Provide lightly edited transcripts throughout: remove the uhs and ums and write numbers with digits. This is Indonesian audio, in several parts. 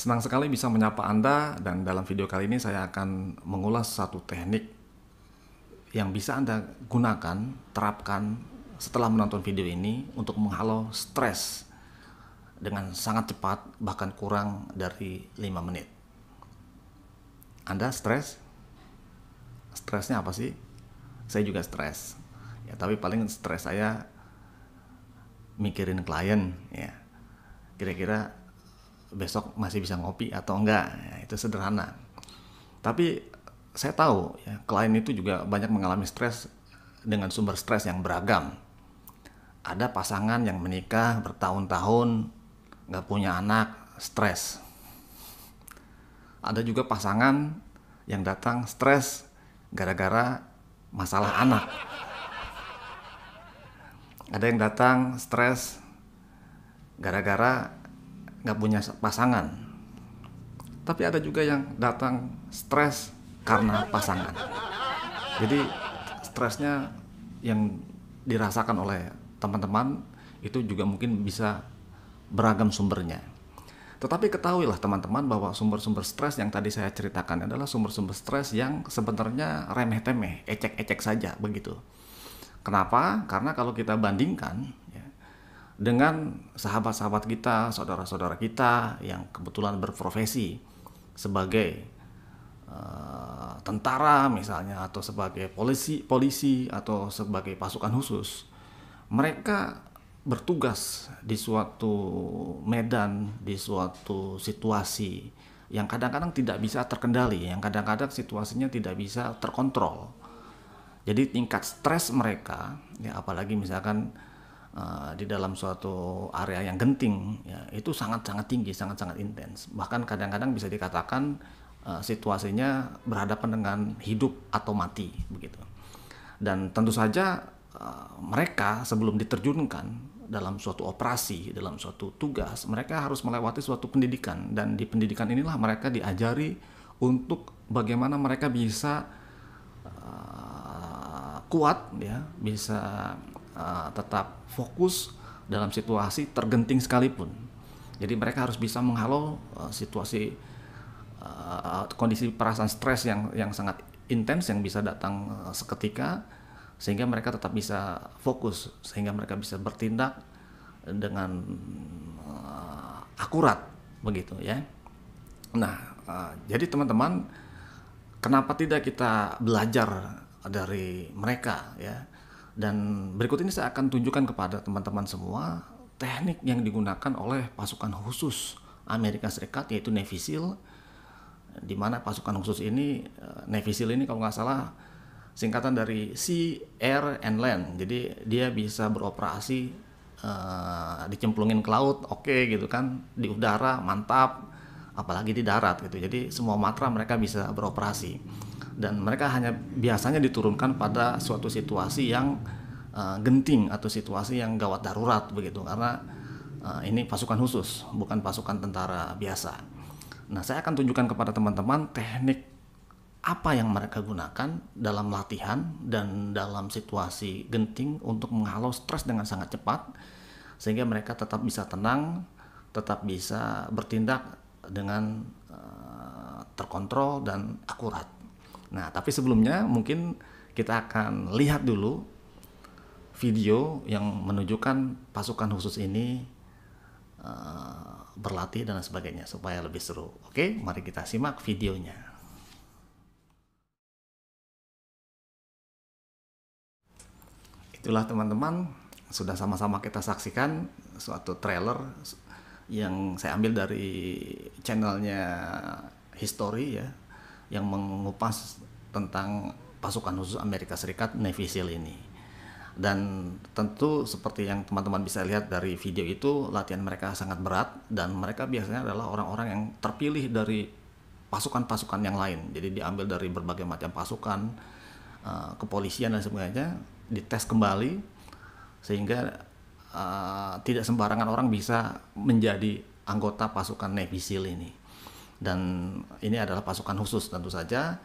Senang sekali bisa menyapa Anda, dan dalam video kali ini saya akan mengulas satu teknik yang bisa Anda gunakan, terapkan setelah menonton video ini untuk menghalau stres dengan sangat cepat, bahkan kurang dari 5 menit. Anda stres? Stresnya apa sih? Saya juga stres. Ya, tapi paling stres saya mikirin klien, ya. Kira-kira besok masih bisa ngopi atau enggak, ya, itu sederhana. Tapi saya tahu ya, klien itu juga banyak mengalami stres dengan sumber stres yang beragam. Ada pasangan yang menikah bertahun-tahun nggak punya anak, stres. Ada juga pasangan yang datang stres gara-gara masalah anak. Ada yang datang stres gara-gara nggak punya pasangan. Tapi ada juga yang datang stres karena pasangan. Jadi stresnya yang dirasakan oleh teman-teman itu juga mungkin bisa beragam sumbernya. Tetapi ketahuilah teman-teman bahwa sumber-sumber stres yang tadi saya ceritakan adalah sumber-sumber stres yang sebenarnya remeh-temeh, ecek-ecek saja begitu. Kenapa? Karena kalau kita bandingkan ya, dengan sahabat-sahabat kita, saudara-saudara kita yang kebetulan berprofesi sebagai tentara misalnya, atau sebagai polisi atau sebagai pasukan khusus, mereka bertugas di suatu medan, di suatu situasi yang kadang-kadang tidak bisa terkendali, yang kadang-kadang situasinya tidak bisa terkontrol. Jadi tingkat stres mereka, ya apalagi misalkan di dalam suatu area yang genting, ya, itu sangat-sangat tinggi, sangat-sangat intens. Bahkan kadang-kadang bisa dikatakan situasinya berhadapan dengan hidup atau mati, begitu. Dan tentu saja mereka sebelum diterjunkan dalam suatu operasi, dalam suatu tugas, mereka harus melewati suatu pendidikan, dan di pendidikan inilah mereka diajari untuk bagaimana mereka bisa kuat, ya, bisa tetap fokus dalam situasi tergenting sekalipun. Jadi mereka harus bisa menghalau situasi kondisi perasaan stres yang sangat intens yang bisa datang seketika, sehingga mereka tetap bisa fokus, sehingga mereka bisa bertindak dengan akurat begitu ya. Nah, jadi teman-teman, kenapa tidak kita belajar dari mereka ya? Dan berikut ini saya akan tunjukkan kepada teman-teman semua teknik yang digunakan oleh pasukan khusus Amerika Serikat, yaitu Navy SEAL, di mana pasukan khusus ini, Navy SEAL ini kalau nggak salah singkatan dari Sea, Air, and Land. Jadi dia bisa beroperasi dicemplungin ke laut, oke gitu kan, di udara mantap, apalagi di darat gitu. Jadi semua matra mereka bisa beroperasi, dan mereka hanya biasanya diturunkan pada suatu situasi yang genting atau situasi yang gawat darurat begitu, karena ini pasukan khusus, bukan pasukan tentara biasa. Nah, saya akan tunjukkan kepada teman-teman teknik apa yang mereka gunakan dalam latihan dan dalam situasi genting untuk menghalau stres dengan sangat cepat, sehingga mereka tetap bisa tenang, tetap bisa bertindak dengan terkontrol dan akurat. Nah, tapi sebelumnya mungkin kita akan lihat dulu video yang menunjukkan pasukan khusus ini berlatih dan sebagainya supaya lebih seru. Oke, mari kita simak videonya. Itulah teman-teman, sudah sama-sama kita saksikan suatu trailer yang saya ambil dari channelnya History ya, yang mengupas tentang pasukan khusus Amerika Serikat Navy SEAL ini. Dan tentu seperti yang teman-teman bisa lihat dari video itu, latihan mereka sangat berat, dan mereka biasanya adalah orang-orang yang terpilih dari pasukan-pasukan yang lain. Jadi diambil dari berbagai macam pasukan, kepolisian dan sebagainya, dites kembali sehingga tidak sembarangan orang bisa menjadi anggota pasukan Navy SEAL ini. Dan ini adalah pasukan khusus tentu saja.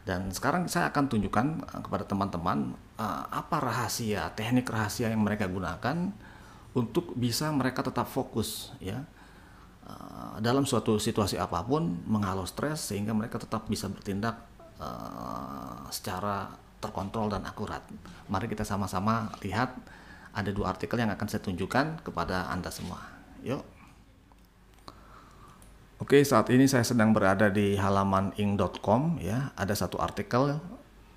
Dan sekarang saya akan tunjukkan kepada teman-teman apa rahasia, teknik rahasia yang mereka gunakan untuk bisa mereka tetap fokus ya dalam suatu situasi apapun menghalau stres sehingga mereka tetap bisa bertindak secara terkontrol dan akurat. Mari kita sama-sama lihat, ada 2 artikel yang akan saya tunjukkan kepada Anda semua. Yuk. Oke, saat ini saya sedang berada di halaman ing.com ya. Ada satu artikel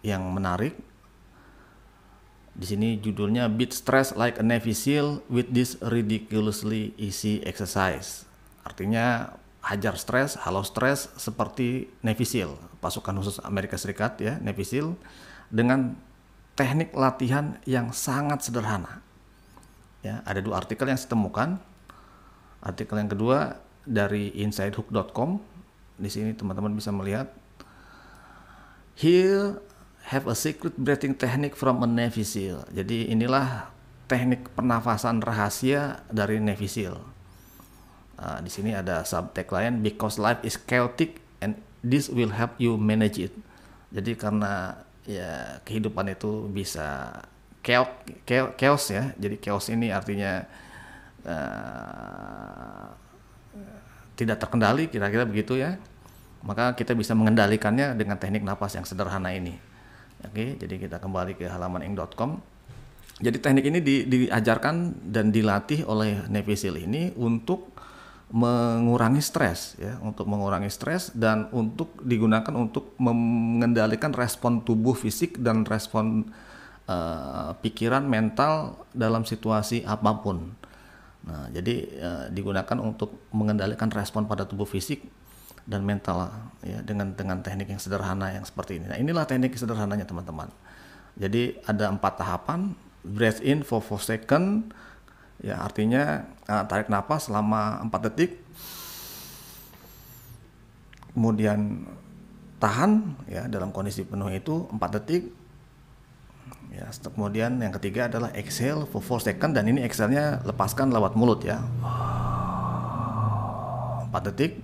yang menarik. Di sini judulnya Beat Stress Like a Navy SEAL with this ridiculously easy exercise. Artinya hajar stres, halau stres seperti Navy SEAL, pasukan khusus Amerika Serikat ya, Navy SEAL, dengan teknik latihan yang sangat sederhana. Ya, ada 2 artikel yang saya temukan. Artikel yang kedua dari insidehook.com. Di sini teman-teman bisa melihat, here have a secret breathing technique from a Navy SEAL. Jadi inilah teknik pernafasan rahasia dari Navy SEAL. Di sini ada subtagline, because life is chaotic and this will help you manage it. Jadi karena ya kehidupan itu bisa chaos ya. Jadi chaos ini artinya tidak terkendali, kira-kira begitu ya. Maka kita bisa mengendalikannya dengan teknik napas yang sederhana ini. Oke, jadi kita kembali ke halaman ing.com. Jadi teknik ini diajarkan dan dilatih oleh Navy SEAL ini untuk mengurangi stres ya, untuk mengurangi stres dan untuk digunakan untuk mengendalikan respon tubuh fisik dan respon pikiran mental dalam situasi apapun. Nah, jadi digunakan untuk mengendalikan respon pada tubuh fisik dan mental ya, dengan teknik yang sederhana yang seperti ini. Nah, inilah teknik sederhananya teman-teman. Jadi ada 4 tahapan. Breathe in for 4 seconds. Ya, artinya tarik napas selama 4 detik. Kemudian tahan ya dalam kondisi penuh itu 4 detik. Ya, kemudian yang ketiga adalah exhale for 4 seconds, dan ini exhale-nya lepaskan lewat mulut ya. 4 detik.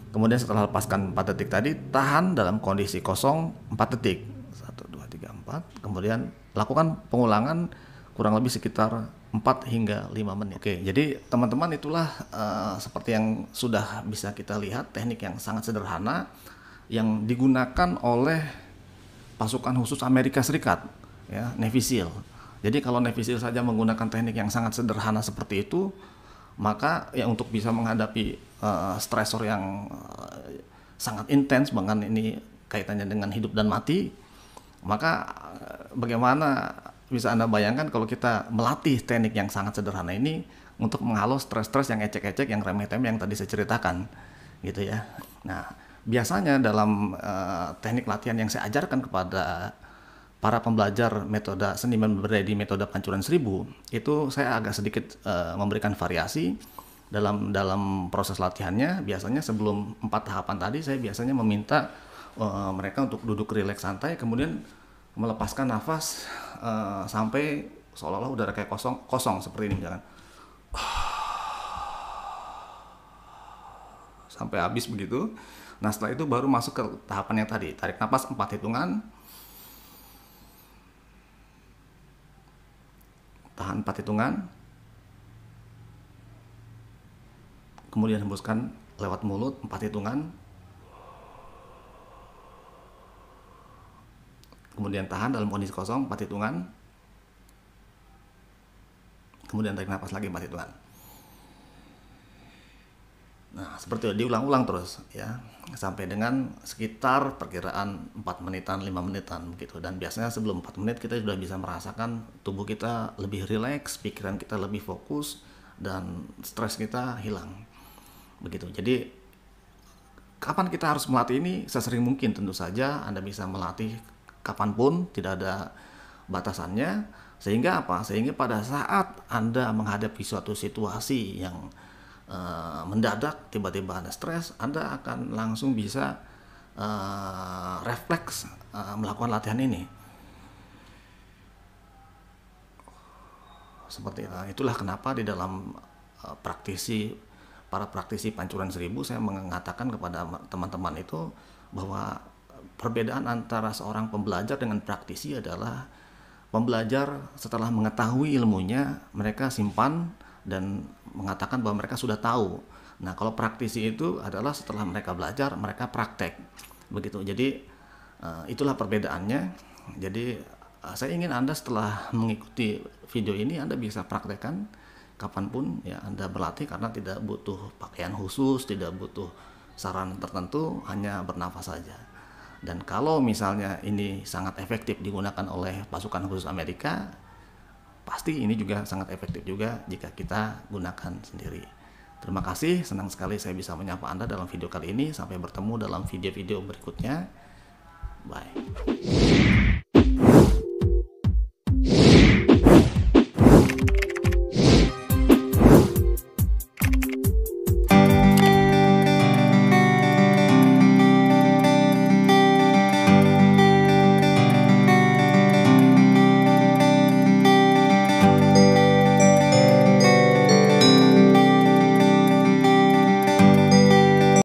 Kemudian setelah lepaskan 4 detik tadi, tahan dalam kondisi kosong 4 detik. 1 2 3 4. Kemudian lakukan pengulangan kurang lebih sekitar 4 hingga 5 menit. Oke, jadi teman-teman itulah seperti yang sudah bisa kita lihat, teknik yang sangat sederhana yang digunakan oleh pasukan khusus Amerika Serikat ya, Navy SEAL. Jadi kalau Navy SEAL saja menggunakan teknik yang sangat sederhana seperti itu, maka ya untuk bisa menghadapi stresor yang sangat intens, bahkan ini kaitannya dengan hidup dan mati, maka bagaimana bisa Anda bayangkan kalau kita melatih teknik yang sangat sederhana ini untuk menghalau stres-stres yang ecek-ecek, yang remeh-temeh yang tadi saya ceritakan gitu ya. Nah, biasanya dalam teknik latihan yang saya ajarkan kepada para pembelajar metode seniman berbeda di metode Pancuran 1000, itu saya agak sedikit memberikan variasi dalam proses latihannya. Biasanya sebelum 4 tahapan tadi, saya biasanya meminta mereka untuk duduk rileks santai, kemudian melepaskan nafas sampai seolah-olah udara kayak kosong seperti ini misalkan, sampai habis begitu. Nah, setelah itu baru masuk ke tahapan yang tadi, tarik nafas 4 hitungan, tahan 4 hitungan, kemudian hembuskan lewat mulut 4 hitungan, kemudian tahan dalam kondisi kosong 4 hitungan, kemudian tarik nafas lagi 4 hitungan. Nah, seperti itu diulang-ulang terus ya, sampai dengan sekitar perkiraan 4 menitan, 5 menitan begitu. Dan biasanya sebelum 4 menit kita sudah bisa merasakan tubuh kita lebih rileks, pikiran kita lebih fokus, dan stres kita hilang. Begitu. Jadi kapan kita harus melatih ini? Sesering mungkin tentu saja. Anda bisa melatih kapanpun, tidak ada batasannya. Sehingga apa? Sehingga pada saat Anda menghadapi suatu situasi yang mendadak, tiba-tiba Anda stres, Anda akan langsung bisa refleks melakukan latihan ini. Seperti itulah kenapa di dalam para praktisi Pancuran 1000, saya mengatakan kepada teman-teman itu bahwa perbedaan antara seorang pembelajar dengan praktisi adalah pembelajar setelah mengetahui ilmunya, mereka simpan dan mengatakan bahwa mereka sudah tahu. Nah, kalau praktisi itu adalah setelah mereka belajar, mereka praktek. Begitu. Jadi itulah perbedaannya. Jadi saya ingin Anda setelah mengikuti video ini Anda bisa praktekkan kapanpun ya Anda berlatih, karena tidak butuh pakaian khusus, tidak butuh saran tertentu, hanya bernafas saja. Dan kalau misalnya ini sangat efektif digunakan oleh pasukan khusus Amerika, pasti ini juga sangat efektif juga jika kita gunakan sendiri. Terima kasih, senang sekali saya bisa menyapa Anda dalam video kali ini. Sampai bertemu dalam video-video berikutnya. Bye.